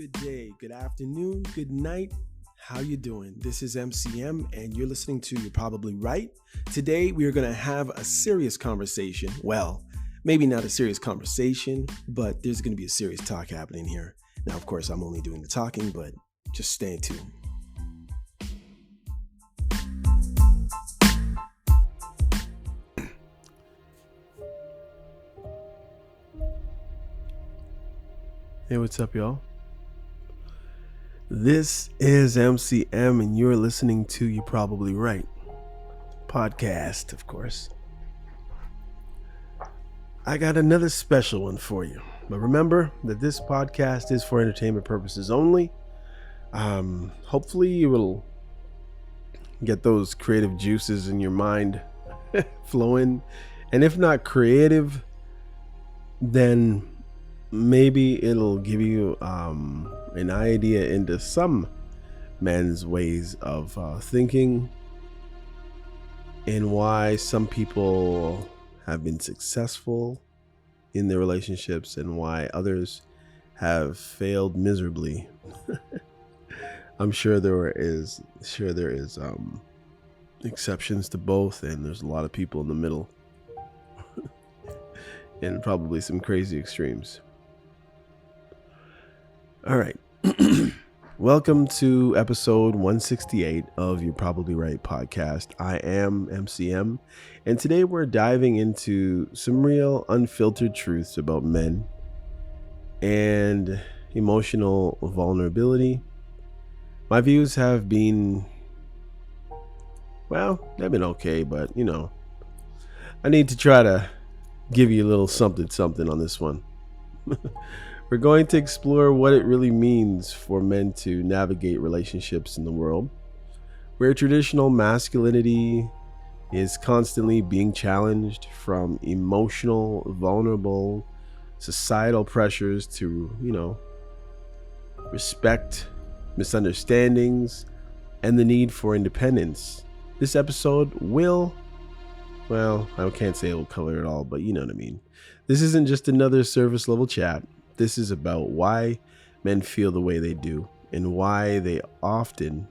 Good day, good afternoon, good night. How you doing? This is MCM and you're listening to You're Probably Right. Today we are going to have a serious conversation. Well, maybe not a serious conversation, but there's going to be a serious talk happening here. Now, of course, I'm only doing the talking, but just stay tuned. Hey, what's up, y'all? This is MCM, and you're listening to You're Probably Right podcast, of course. I got another special one for you. But remember that this podcast is for entertainment purposes only. Hopefully you will get those creative juices in your mind flowing. And if not creative, then maybe it'll give you an idea into some men's ways of thinking and why some people have been successful in their relationships and why others have failed miserably. I'm sure there is exceptions to both, and there's a lot of people in the middle and probably some crazy extremes. All right. Welcome to episode 168 of You're Probably Right podcast. I am MCM, and today we're diving into some real unfiltered truths about men and emotional vulnerability. My views have been, they've been okay, but I need to try to give you a little something on this one. We're going to explore what it really means for men to navigate relationships in the world, where traditional masculinity is constantly being challenged, from emotional, vulnerable, societal pressures to, respect, misunderstandings, and the need for independence. This episode I can't say it will cover it all, but you know what I mean. This isn't just another surface level chat. This is about why men feel the way they do and why that often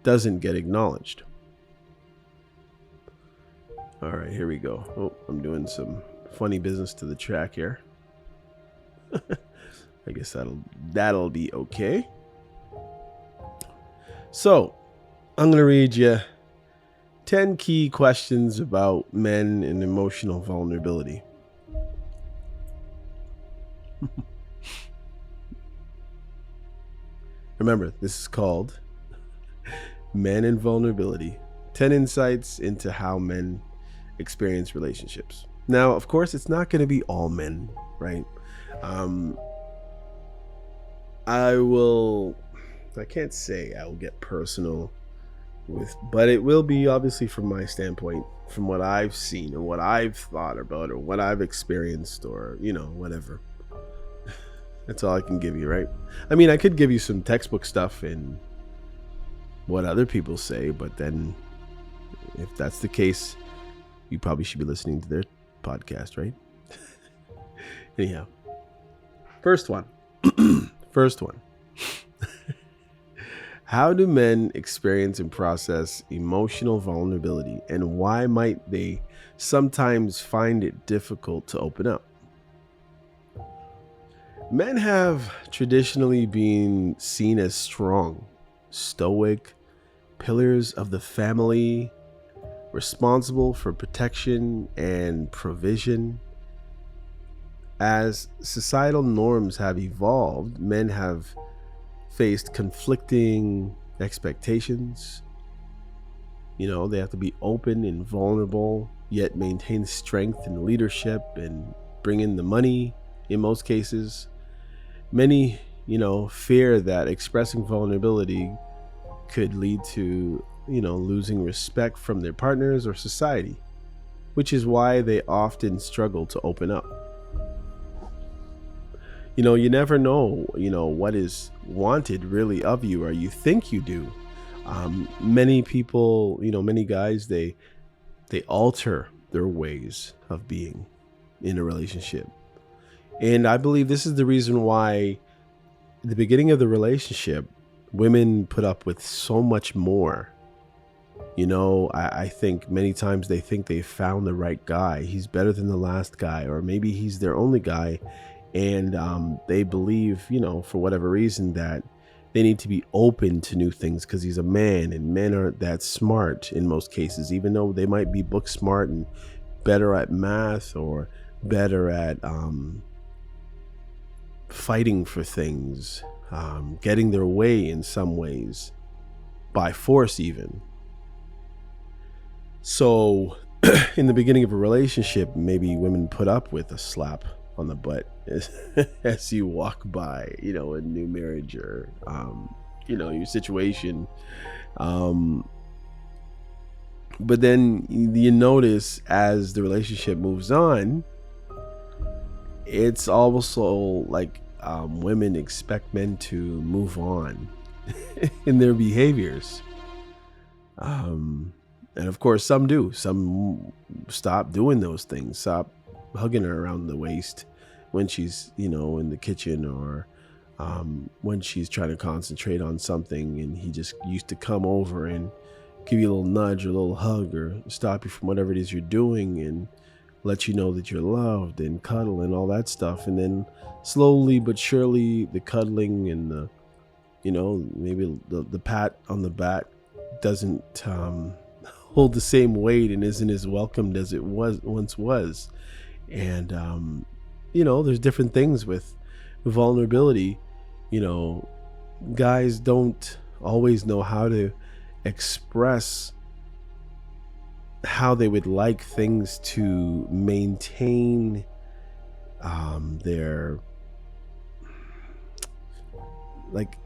doesn't get acknowledged. All right, here we go. Oh, I'm doing some funny business to the track here. I guess that'll be okay. So, I'm going to read you 10 key questions about men and emotional vulnerability. Remember, this is called Men and Vulnerability, 10 insights into how men experience relationships. Now, of course, it's not going to be all men, right? I can't say I will get personal but it will be obviously from my standpoint, from what I've seen and what I've thought about or what I've experienced or, whatever. That's all I can give you, right? I mean, I could give you some textbook stuff and what other people say, but then if that's the case, you probably should be listening to their podcast, right? Anyhow, first one. How do men experience and process emotional vulnerability, and why might they sometimes find it difficult to open up? Men have traditionally been seen as strong, stoic, pillars of the family, responsible for protection and provision. As societal norms have evolved, men have faced conflicting expectations. They have to be open and vulnerable, yet maintain strength and leadership and bring in the money in most cases. Many, fear that expressing vulnerability could lead to, losing respect from their partners or society, which is why they often struggle to open up. You never know, what is wanted really of you, or you think you do. Many people, many guys, they alter their ways of being in a relationship. And I believe this is the reason why the beginning of the relationship, women put up with so much more. I think many times they think they found the right guy. He's better than the last guy, or maybe he's their only guy. And they believe, for whatever reason, that they need to be open to new things because he's a man, and men aren't that smart in most cases, even though they might be book smart and better at math or better at fighting for things, getting their way in some ways, by force even. So in the beginning of a relationship, maybe women put up with a slap on the butt as you walk by, a new marriage or, your situation. But then you notice as the relationship moves on, it's also like women expect men to move on in their behaviors. And of course, some do. Some stop doing those things, stop hugging her around the waist when she's, in the kitchen, or when she's trying to concentrate on something and he just used to come over and give you a little nudge or a little hug or stop you from whatever it is you're doing and let you know that you're loved and cuddle and all that stuff. And then slowly but surely the cuddling and the, maybe the pat on the back doesn't hold the same weight and isn't as welcomed as it once was. And there's different things with vulnerability. Guys don't always know how to express how they would like things to maintain their, like,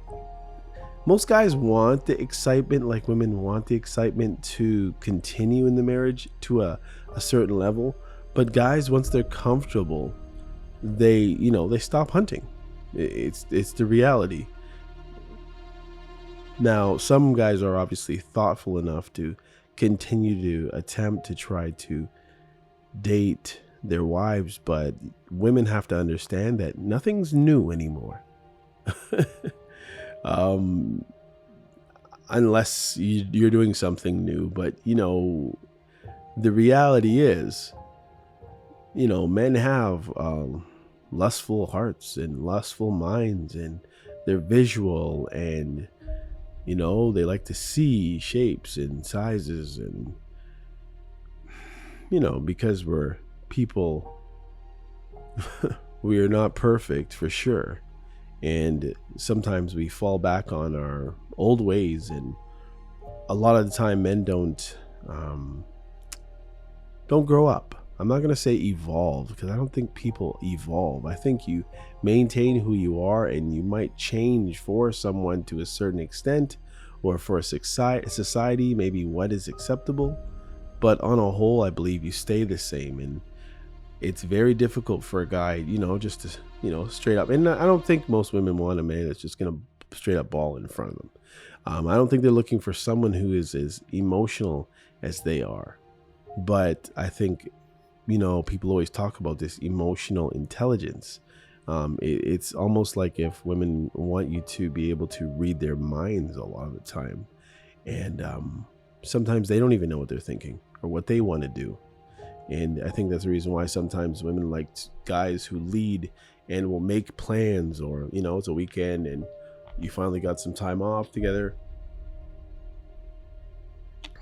most guys want the excitement, like women want the excitement to continue in the marriage to a certain level. But guys, once they're comfortable, they stop hunting. It's the reality. Now, some guys are obviously thoughtful enough to continue to attempt to try to date their wives, but women have to understand that nothing's new anymore. Unless you're doing something new. But the reality is, men have lustful hearts and lustful minds, and they're visual, and they like to see shapes and sizes, and because we're people, we are not perfect for sure. And sometimes we fall back on our old ways, and a lot of the time men don't grow up. I'm not going to say evolve, because I don't think people evolve. I think you maintain who you are, and you might change for someone to a certain extent, or for a society, maybe what is acceptable. But on a whole, I believe you stay the same. And it's very difficult for a guy, just to, straight up. And I don't think most women want a man that's just going to straight up ball in front of them. I don't think they're looking for someone who is as emotional as they are. But I think, people always talk about this emotional intelligence. It's almost like if women want you to be able to read their minds a lot of the time. And sometimes they don't even know what they're thinking or what they want to do. And I think that's the reason why sometimes women like guys who lead and will make plans, or, it's a weekend and you finally got some time off together.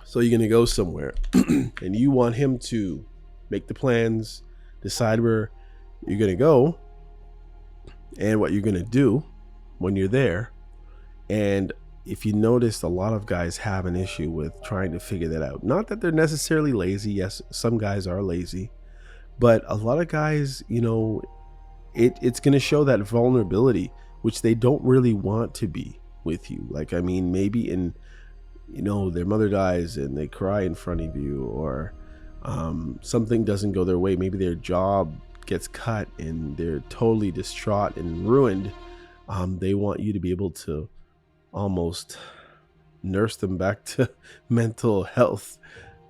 So you're going to go somewhere and you want him to make the plans, decide where you're going to go and what you're going to do when you're there. And if you notice, a lot of guys have an issue with trying to figure that out. Not that they're necessarily lazy. Yes, some guys are lazy, but a lot of guys, it's going to show that vulnerability, which they don't really want to be with you. Like, I mean, maybe in, their mother dies and they cry in front of you, or something doesn't go their way. Maybe their job gets cut and they're totally distraught and ruined. They want you to be able to almost nurse them back to mental health.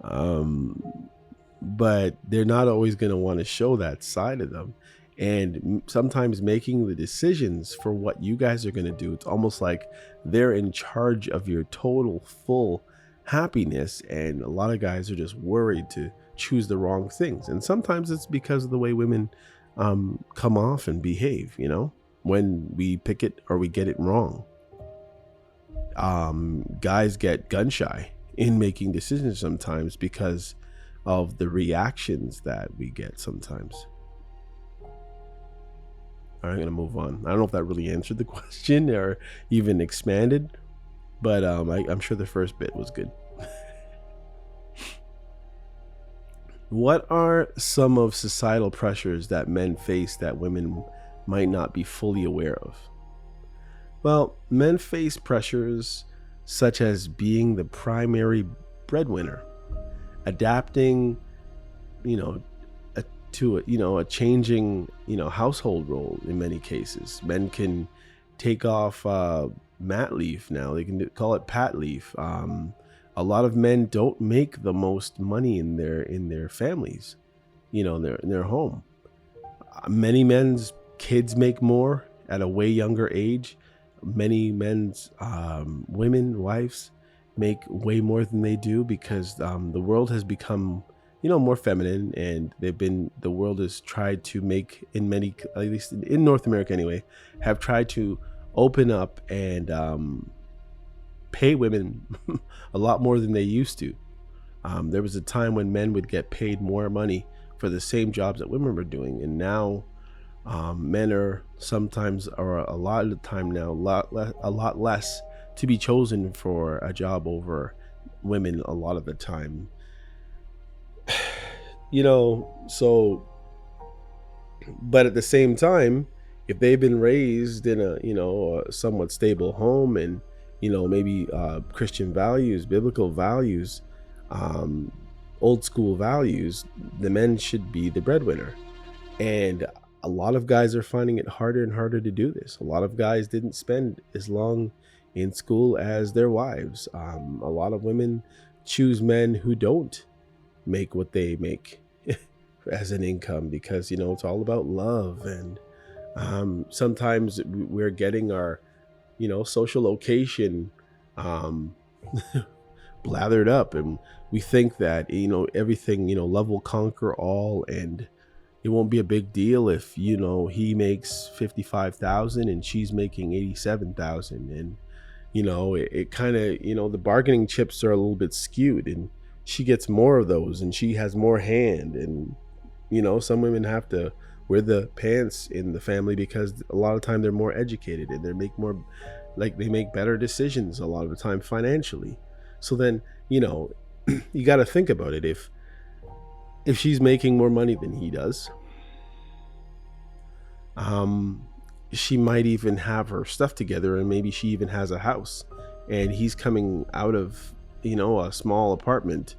But they're not always going to want to show that side of them. and sometimes making the decisions for what you guys are going to do. It's almost like they're in charge of your total full happiness, and a lot of guys are just worried to choose the wrong things. And sometimes it's because of the way women come off and behave, when we pick it or we get it wrong. Guys get gun shy in making decisions sometimes because of the reactions that we get sometimes. I'm going to move on. I don't know if that really answered the question or even expanded, but I'm sure the first bit was good. What are some of societal pressures that men face that women might not be fully aware of? Well, men face pressures such as being the primary breadwinner, adapting, to a changing, household role. In many cases, men can take off mat leave now. They can call it pat leave. A lot of men don't make the most money in their families, in their home. Many men's kids make more at a way younger age. Many men's wives make way more than they do because the world has become more feminine, and the world has tried to make, in many, at least in North America anyway, have tried to open up and pay women a lot more than they used to. There was a time when men would get paid more money for the same jobs that women were doing, and now men are sometimes, or a lot of the time now, a lot less to be chosen for a job over women a lot of the time. So, but at the same time, if they've been raised in a somewhat stable home, and maybe Christian values, biblical values, old school values, the men should be the breadwinner. And a lot of guys are finding it harder and harder to do this. A lot of guys didn't spend as long in school as their wives. A lot of women choose men who don't make what they make as an income, because it's all about love. And sometimes we're getting our social location blathered up, and we think that everything, love will conquer all, and it won't be a big deal if he makes 55,000 and she's making 87,000. And it kind of the bargaining chips are a little bit skewed, and she gets more of those, and she has more hand. And some women have to wear the pants in the family because a lot of time they're more educated, and they make better decisions a lot of the time financially. So then you got to think about it. If she's making more money than he does, she might even have her stuff together, and maybe she even has a house, and he's coming out of a small apartment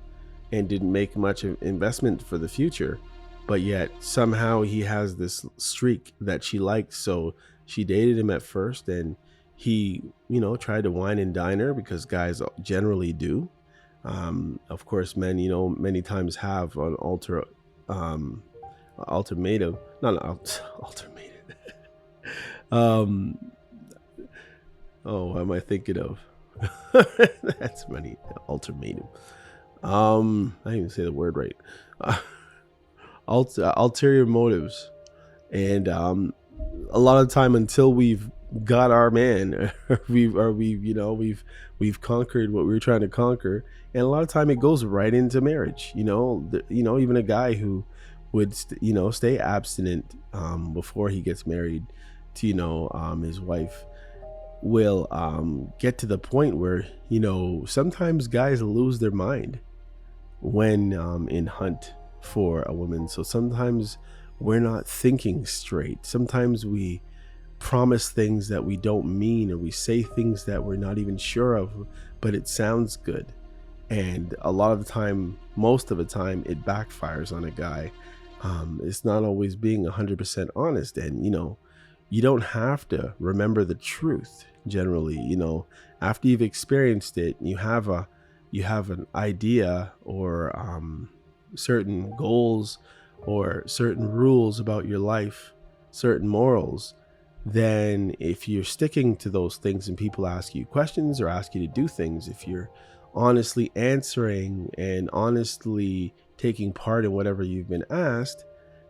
and didn't make much of investment for the future, but yet somehow he has this streak that she likes. So she dated him at first, and he tried to wine and dine her, because guys generally do. Of course, men many times have an ultimatum, not an ultimatum. What am I thinking of? That's funny. Ultimatum. I didn't even say the word right. Ulterior motives, and a lot of time, until we've got our man, we've conquered what we were trying to conquer, and a lot of time it goes right into marriage. Even a guy who would stay abstinent before he gets married to his wife will get to the point where sometimes guys lose their mind when in hunt for a woman. So sometimes we're not thinking straight. Sometimes we promise things that we don't mean, or we say things that we're not even sure of, but it sounds good. And a lot of the time, most of the time, it backfires on a guy. It's not always being 100% honest. And you don't have to remember the truth generally. After you've experienced it, you have an idea, or certain goals or certain rules about your life certain morals, then if you're sticking to those things and people ask you questions or ask you to do things, if you're honestly answering and honestly taking part in whatever you've been asked,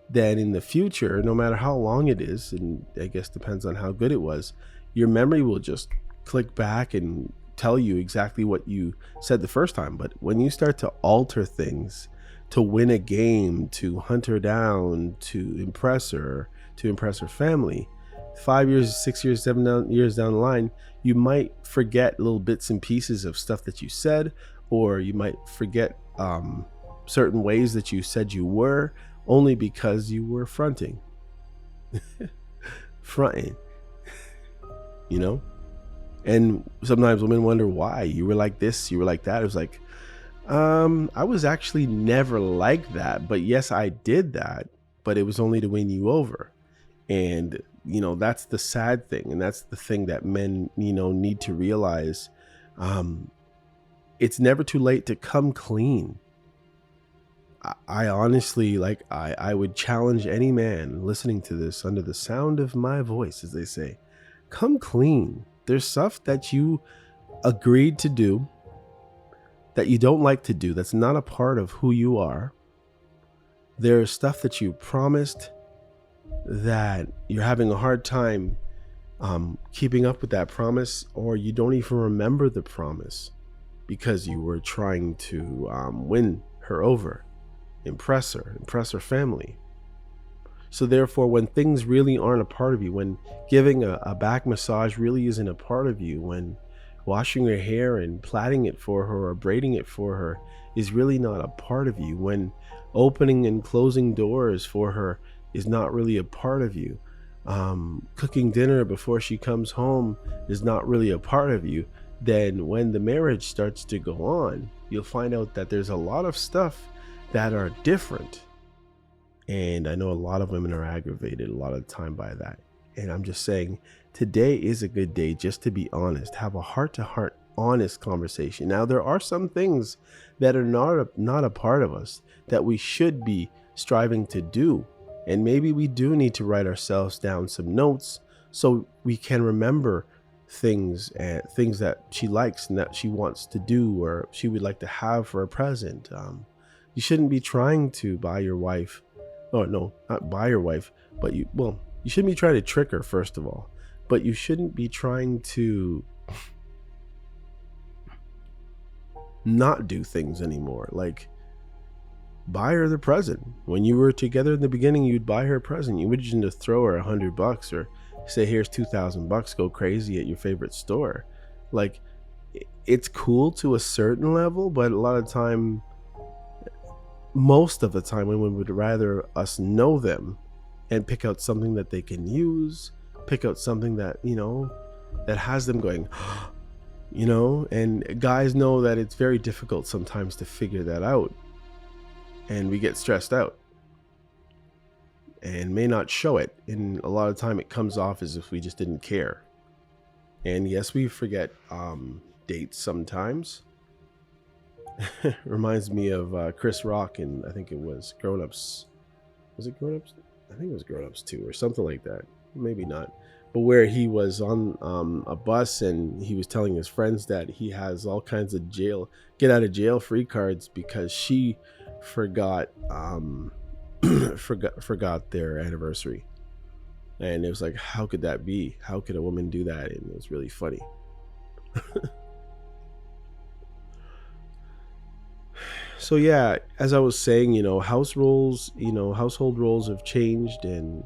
then in the future, no matter how long it is, and I guess depends on how good it was, your memory will just click back and tell you exactly what you said the first time. But when you start to alter things to win a game, to hunt her down, to impress her, to impress her family, 5 years, 6 years, 7 years down the line, you might forget little bits and pieces of stuff that you said, or you might forget certain ways that you said you were, only because you were fronting. Fronting, you know? And sometimes women wonder why you were like this, you were like that. It was like, I was actually never like that, but yes, I did that, but it was only to win you over. And, that's the sad thing. And that's the thing that men, need to realize. It's never too late to come clean. I honestly, I would challenge any man listening to this under the sound of my voice, as they say, come clean. There's stuff that you agreed to do that you don't like to do, that's not a part of who you are. There's stuff that you promised that you're having a hard time keeping up with that promise, or you don't even remember the promise because you were trying to win her over, impress her family. So therefore, when things really aren't a part of you, when giving a back massage really isn't a part of you, when washing your hair and plaiting it for her or braiding it for her is really not a part of you, when opening and closing doors for her is not really a part of you, cooking dinner before she comes home is not really a part of you, then when the marriage starts to go on, you'll find out that there's a lot of stuff that are different. And I know a lot of women are aggravated a lot of the time by that. And I'm just saying, today is a good day just to be honest, have a heart-to-heart, honest conversation. Now, there are some things that are not a part of us that we should be striving to do. And maybe we do need to write ourselves down some notes so we can remember things that she likes and that she wants to do, or she would like to have for a present. You shouldn't be trying to buy your wife. Oh, no, not buy your wife, but you shouldn't be trying to trick her, first of all. But you shouldn't be trying to not do things anymore. Like, buy her the present. When you were together in the beginning, you'd buy her a present. You wouldn't just throw her $100 or say, here's $2,000, go crazy at your favorite store. Like, it's cool to a certain level, but a lot of time, most of the time, women would rather us know them and pick out something that they can use, pick out something that, that has them going, and guys know that it's very difficult sometimes to figure that out. And we get stressed out and may not show it. And a lot of time it comes off as if we just didn't care. And yes, we forget dates sometimes. Reminds me of Chris Rock, and I think it was Grown Ups. Was it Grown Ups? I think it was Grown Ups 2 or something like that. Maybe not. But where he was on a bus and he was telling his friends that he has all kinds of get out of jail free cards because she forgot their anniversary. And it was like, how could that be? How could a woman do that? And it was really funny. So yeah, as I was saying, household roles have changed, and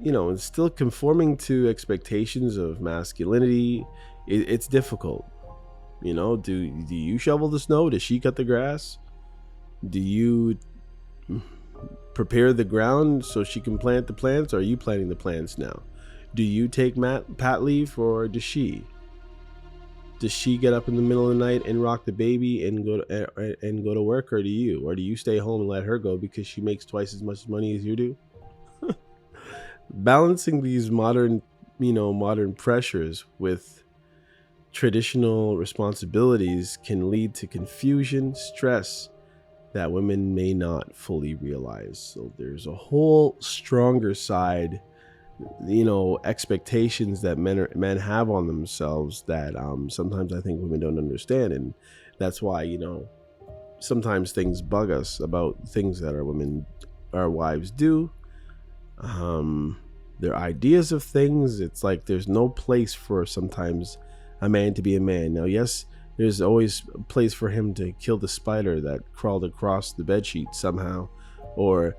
it's still conforming to expectations of masculinity. It's difficult. Do you shovel the snow? Does she cut the grass? Do you prepare the ground so she can plant the plants, or are you planting the plants now? Do you take pat leave, or does she? Does she get up in the middle of the night and rock the baby and go to work, or do you stay home and let her go because she makes twice as much money as you do? Balancing these modern pressures with traditional responsibilities can lead to confusion, stress that women may not fully realize. So there's a whole stronger side, expectations that men have on themselves that sometimes I think women don't understand. And that's why, sometimes things bug us about things that our wives do, their ideas of things. It's like there's no place for sometimes a man to be a man. Now, yes, there's always a place for him to kill the spider that crawled across the bedsheet somehow, or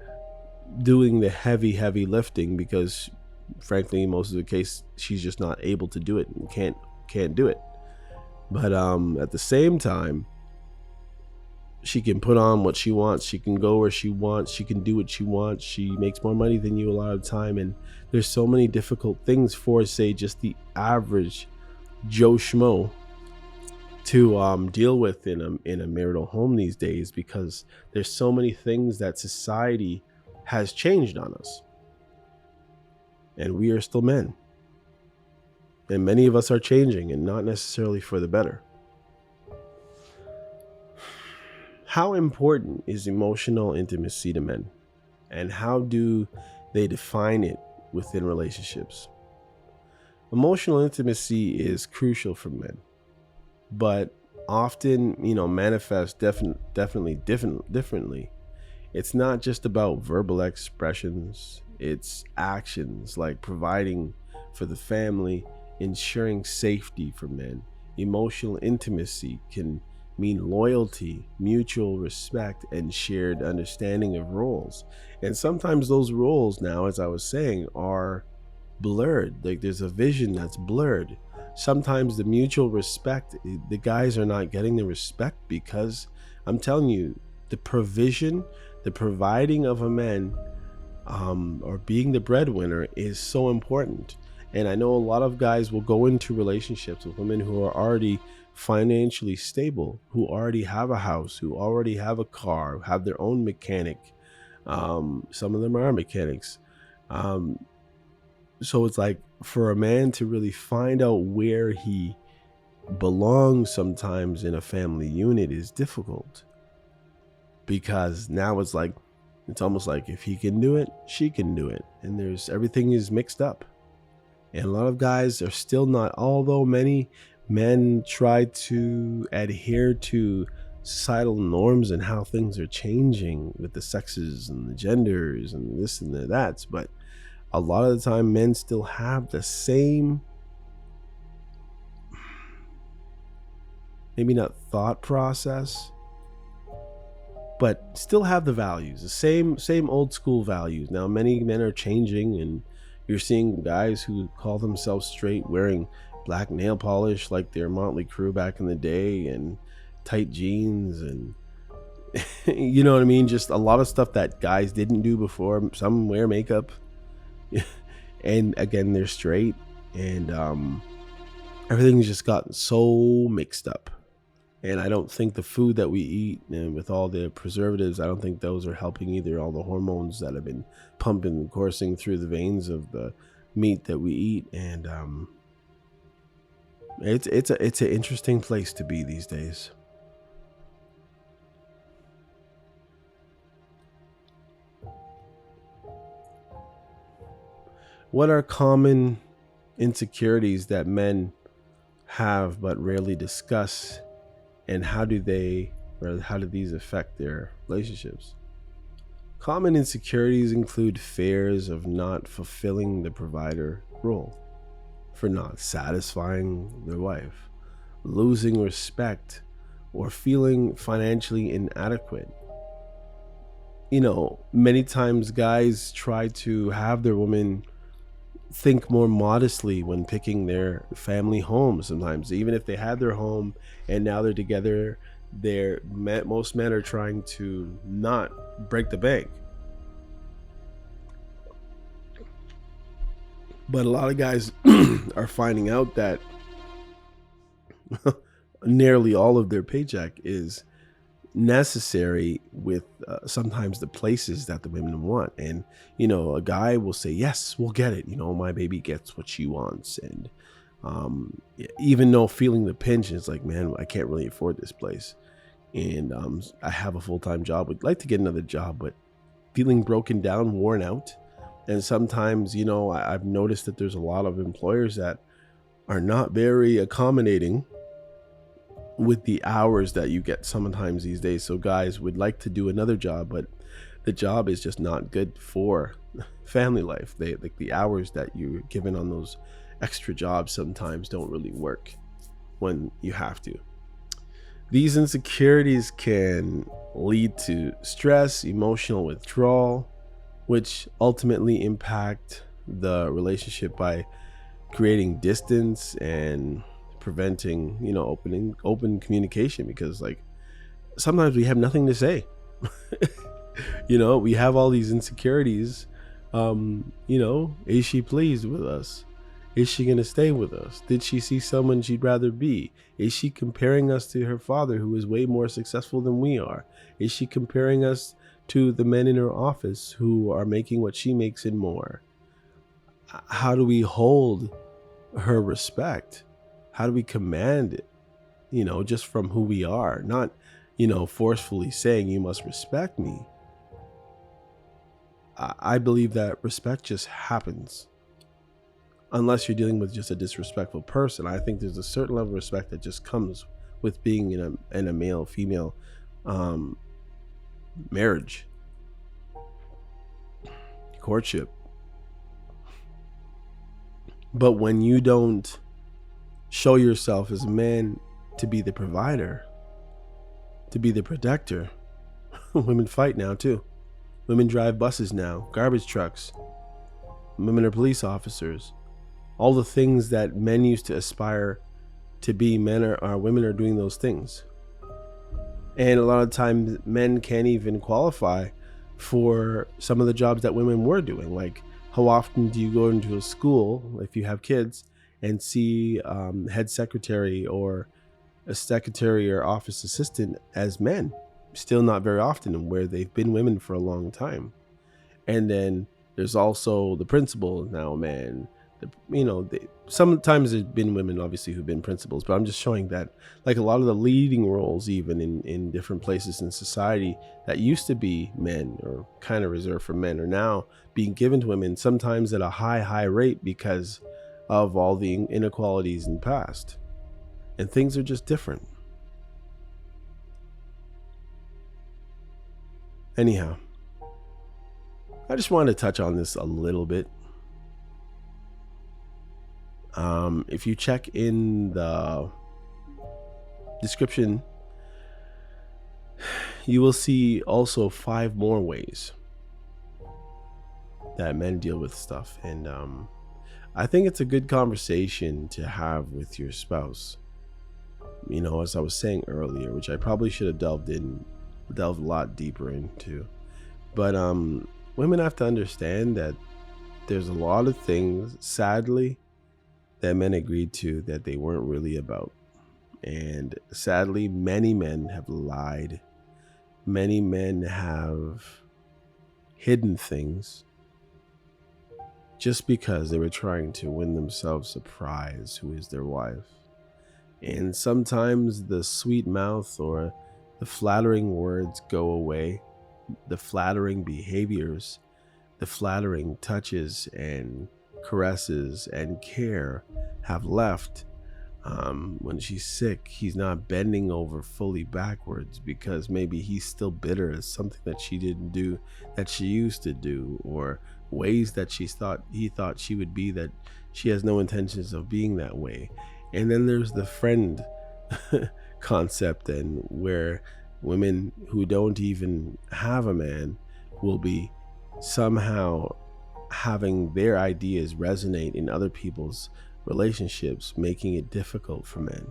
doing the heavy lifting, because frankly most of the case she's just not able to do it and can't do it. But at the same time, she can put on what she wants, she can go where she wants, she can do what she wants, she makes more money than you a lot of the time. And there's so many difficult things for, say, just the average Joe Schmo to deal with in a marital home these days, because there's so many things that society has changed on us, and we are still men, and many of us are changing, and not necessarily for the better. How important is emotional intimacy to men, and how do they define it within relationships? Emotional intimacy is crucial for men, but often, manifests definitely differently. It's not just about verbal expressions, it's actions like providing for the family, ensuring safety for men. Emotional intimacy can mean loyalty, mutual respect, and shared understanding of roles. And sometimes those roles now, as I was saying, are blurred. Like there's a vision that's blurred. Sometimes the mutual respect, the guys are not getting the respect because, I'm telling you, the providing of a man, or being the breadwinner, is so important. And I know a lot of guys will go into relationships with women who are already financially stable, who already have a house, who already have a car, have their own mechanic. Some of them are mechanics. So it's like, for a man to really find out where he belongs sometimes in a family unit is difficult, because now it's almost like if he can do it, she can do it, and everything is mixed up. And a lot of guys are still not, although many men try to adhere to societal norms and how things are changing with the sexes and the genders and this and that, but a lot of the time men still have the same, maybe not thought process, but still have the values, the same old school values. Now many men are changing, and you're seeing guys who call themselves straight wearing black nail polish like they're Motley Crue back in the day, and tight jeans, and you know what I mean, just a lot of stuff that guys didn't do before. Some wear makeup and again, they're straight, and everything's just gotten so mixed up. And I don't think the food that we eat, and with all the preservatives, I don't think those are helping either. All the hormones that have been pumping and coursing through the veins of the meat that we eat, and it's an interesting place to be these days. What are common insecurities that men have but rarely discuss, and how do these affect their relationships? Common insecurities include fears of not fulfilling the provider role, for not satisfying their wife, losing respect, or feeling financially inadequate. Many times guys try to have their woman think more modestly when picking their family home. Sometimes, even if they had their home and now they're together, most men are trying to not break the bank. But a lot of guys are finding out that nearly all of their paycheck is necessary with sometimes the places that the women want. And a guy will say, yes, we'll get it, my baby gets what she wants. And even though feeling the pinch, it's like, man, I can't really afford this place. and I have a full-time job, would like to get another job, but feeling broken down, worn out. And sometimes, I've noticed that there's a lot of employers that are not very accommodating with the hours that you get sometimes these days. So guys would like to do another job, but the job is just not good for family life. They like the hours that you're given on those extra jobs sometimes don't really work when you have to. These insecurities can lead to stress, emotional withdrawal, which ultimately impact the relationship by creating distance and preventing, open communication, because like sometimes we have nothing to say. We have all these insecurities. Is she pleased with us? Is she going to stay with us? Did she see someone she'd rather be? Is she comparing us to her father, who is way more successful than we are? Is she comparing us to the men in her office who are making what she makes and more? How do we hold her respect? How do we command it? Just from who we are, not, forcefully saying you must respect me. I believe that respect just happens. Unless you're dealing with just a disrespectful person. I think there's a certain level of respect that just comes with being in a male-female marriage, courtship. But when you don't show yourself as a man to be the provider, to be the protector, women fight now too. Women drive buses now, garbage trucks. Women are police officers. All the things that men used to aspire to be, women are doing those things. And a lot of times men can't even qualify for some of the jobs that women were doing. Like, how often do you go into a school, if you have kids, and see head secretary or a secretary or office assistant as men? Still not very often, where they've been women for a long time. And then there's also the principal now, man. Sometimes there's been women, obviously, who've been principals, but I'm just showing that, like, a lot of the leading roles, even in different places in society that used to be men or kind of reserved for men, are now being given to women, sometimes at a high rate, because of all the inequalities in the past. And things are just different. Anyhow, I just wanted to touch on this a little bit. If you check in the description, you will see also 5 more ways that men deal with stuff. And I think it's a good conversation to have with your spouse. As I was saying earlier, which I probably should have delved a lot deeper into. But women have to understand that there's a lot of things, sadly, that men agreed to that they weren't really about. And sadly, many men have lied. Many men have hidden things just because they were trying to win themselves a prize, who is their wife. And sometimes the sweet mouth or the flattering words go away. The flattering behaviors, the flattering touches and caresses and care have left. When she's sick, he's not bending over fully backwards because maybe he's still bitter at something that she didn't do that she used to do, or ways that he thought she would be that she has no intentions of being that way. And then there's the friend concept, and where women who don't even have a man will be somehow having their ideas resonate in other people's relationships, making it difficult for men.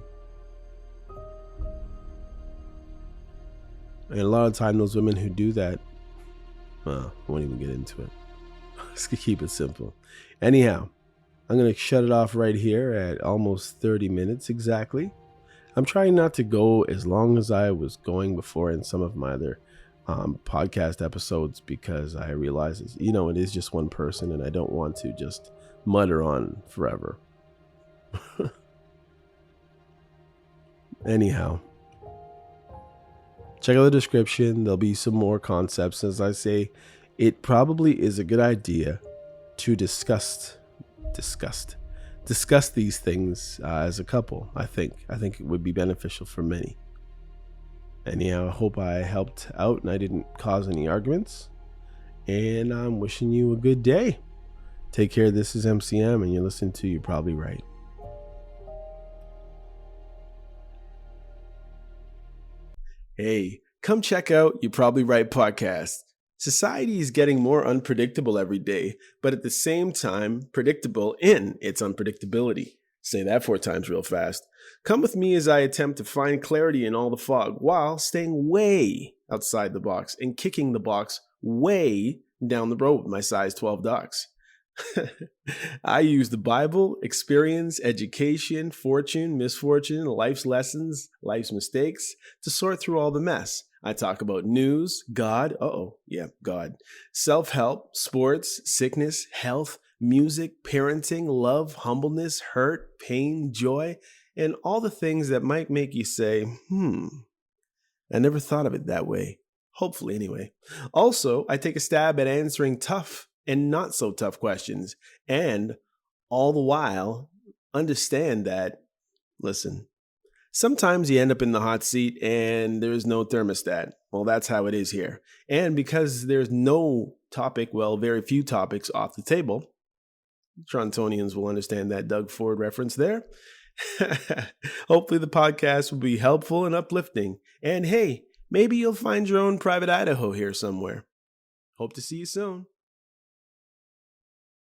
And a lot of time, those women who do that, I won't even get into it. Let's keep it simple. Anyhow, I'm going to shut it off right here at almost 30 minutes exactly. I'm trying not to go as long as I was going before in some of my other podcast episodes, because I realize it is just one person and I don't want to just mutter on forever. Anyhow, Check out the description. There'll be some more concepts. As I say, it probably is a good idea to discuss these things as a couple. I think it would be beneficial for many. Anyhow, I hope I helped out and I didn't cause any arguments. And I'm wishing you a good day. Take care. This is MCM, and you're listening to You're Probably Right. Hey, come check out You're Probably Right podcast. Society is getting more unpredictable every day, but at the same time, predictable in its unpredictability. Say that 4 times real fast. Come with me as I attempt to find clarity in all the fog while staying way outside the box and kicking the box way down the road with my size 12 ducks. I use the Bible, experience, education, fortune, misfortune, life's lessons, life's mistakes to sort through all the mess. I talk about news, God, God, self-help, sports, sickness, health, music, parenting, love, humbleness, hurt, pain, joy, and all the things that might make you say, I never thought of it that way. Hopefully, anyway. Also, I take a stab at answering tough and not so tough questions, and all the while understand that, listen, sometimes you end up in the hot seat and there's no thermostat. Well, that's how it is here. And because there's no topic, very few topics off the table, Torontonians will understand that Doug Ford reference there. Hopefully the podcast will be helpful and uplifting. And hey, maybe you'll find your own private Idaho here somewhere. Hope to see you soon.